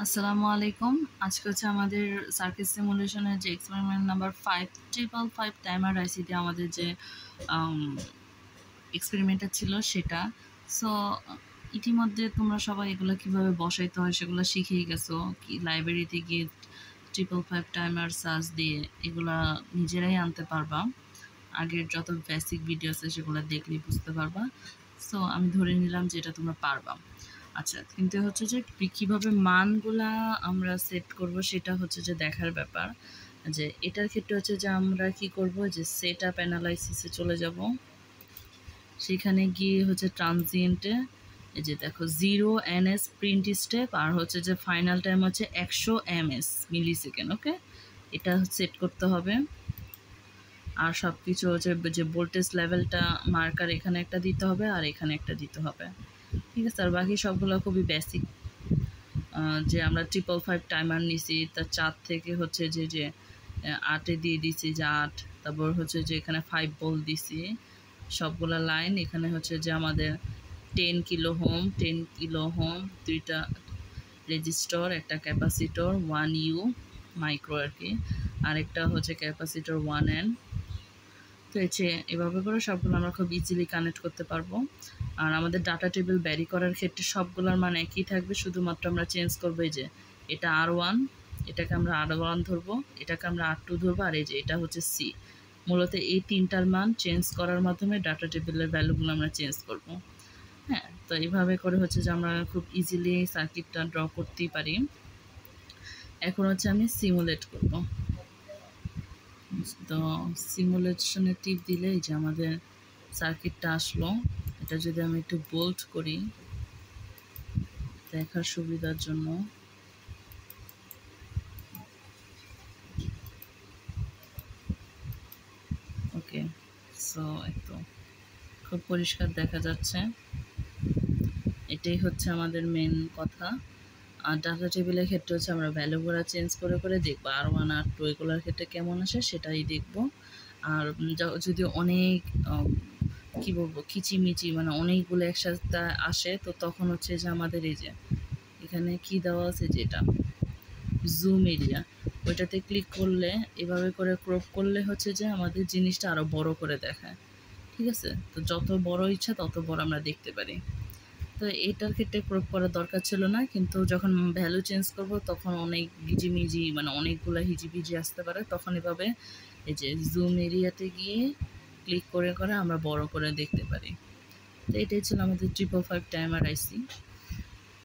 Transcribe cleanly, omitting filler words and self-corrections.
আসসালামু আলাইকুম। আজকে হচ্ছে আমাদের সার্কিট সিমুলেশনের যে এক্সপেরিমেন্ট নাম্বার 5 টাইমার আইসি দিয়ে আমাদের যে এক্সপেরিমেন্টটা ছিল সেটা। সো ইতিমধ্যে তোমরা সবাই এগুলো কিভাবে বসাইতে হয় সেগুলো শিখেই গেছো। কি লাইব্রেরিতে গিয়ে 555 টাইমার সার্চ দিয়ে এগুলা নিজেরাই আনতে পারবা। আগের যত বেসিক ভিডিও আছে সেগুলো দেখলেই বুঝতে পারবা। সো আমি ধরে নিলাম যে এটা তোমরা পারবা। আচ্ছা, কিন্তু হচ্ছে যে কীভাবে মানগুলা আমরা সেট করব সেটা হচ্ছে যে দেখার ব্যাপার। যে এটার ক্ষেত্রে হচ্ছে যে আমরা কি করব, যে সেট আপ অ্যানালাইসিসে চলে যাব। সেখানে গিয়ে হচ্ছে ট্রানজিয়েন্টে এই যে দেখো 0 ns প্রিন্ট স্টেপ আর হচ্ছে যে ফাইনাল টাইম হচ্ছে 100 ms মিলি সেকেন্ড। ওকে, এটা সেট করতে হবে। আর সব কিছু হচ্ছে যে ভোল্টেজ লেভেলটা মার্কার এখানে একটা দিতে হবে আর এখানে একটা দিতে হবে। ঠিক আছে, আর বাকি সবগুলো খুবই বেসিক। যে আমরা 555 টাইমার নিছি, তার 4 থেকে হচ্ছে যে 8-এ দিয়ে দিছি যে 8, তারপর হচ্ছে যে এখানে 5 ভোল্ট দিছি সবগুলা লাইন। এখানে হচ্ছে যে আমাদের 10 কিলো হোম, 2টা রেজিস্টর, একটা ক্যাপাসিটর 1U মাইক্রো আর কি, আরেকটা হচ্ছে ক্যাপাসিটর 1N। তো এভাবে করে সবগুলো আমরা খুব ইজিলি কানেক্ট করতে পারবো। আর আমাদের ডাটা টেবিল ব্যারি করার ক্ষেত্রে সবগুলোর মান একই থাকবে, শুধুমাত্র আমরা চেঞ্জ করবো এই যে এটা R1, এটাকে আমরা R1 ধরবো, এটাকে আমরা R2 ধরবো, আর এই যে এটা হচ্ছে C। মূলত এই তিনটার মান চেঞ্জ করার মাধ্যমে ডাটা টেবিলের ভ্যালুগুলো আমরা চেঞ্জ করবো। হ্যাঁ, তো এইভাবে করে হচ্ছে যে আমরা খুব ইজিলি সার্কিটটা ড্র করতেই পারি। এখন হচ্ছে আমি সিমুলেট করব। তো সিমুলেশনে টিপ দিলে এই যে আমাদের সার্কিটটা আসলো। এটা যদি আমি একটু বোল্ড করি দেখার সুবিধার জন্য, ওকে, সো একদম খুব পরিষ্কার দেখা যাচ্ছে। এটাই হচ্ছে আমাদের মেন কথা। আর ডাটা টেবিলের ক্ষেত্রে হচ্ছে আমরা ভ্যালুগুলো চেঞ্জ করে করে দেখবো, R1 R2 এগুলোর ক্ষেত্রে কেমন আসে সেটাই দেখবো। আর যদি অনেক কী বলবো কিচিমিচি মানে অনেকগুলো একসাথে আসে, তো তখন হচ্ছে যে আমাদের এই যে এখানে কি দেওয়া আছে যেটা জুম এরিয়া, ওইটাতে ক্লিক করলে এভাবে করে ক্রপ করলে হচ্ছে যে আমাদের জিনিসটা আরও বড় করে দেখায়। ঠিক আছে, তো যত বড় ইচ্ছা তত বড় আমরা দেখতে পারি। তো এটার ক্ষেত্রে ক্রপ করার দরকার ছিল না, কিন্তু যখন ভ্যালু চেঞ্জ করব তখন অনেক হিজিমিজি মানে অনেকগুলো হিজিবিজি আসতে পারে, তখন এভাবে এই যে জুম এরিয়াতে গিয়ে ক্লিক করে করে আমরা বড় করে দেখতে পারি। তো এটাই ছিল আমাদের 555 টাইমার আইসি।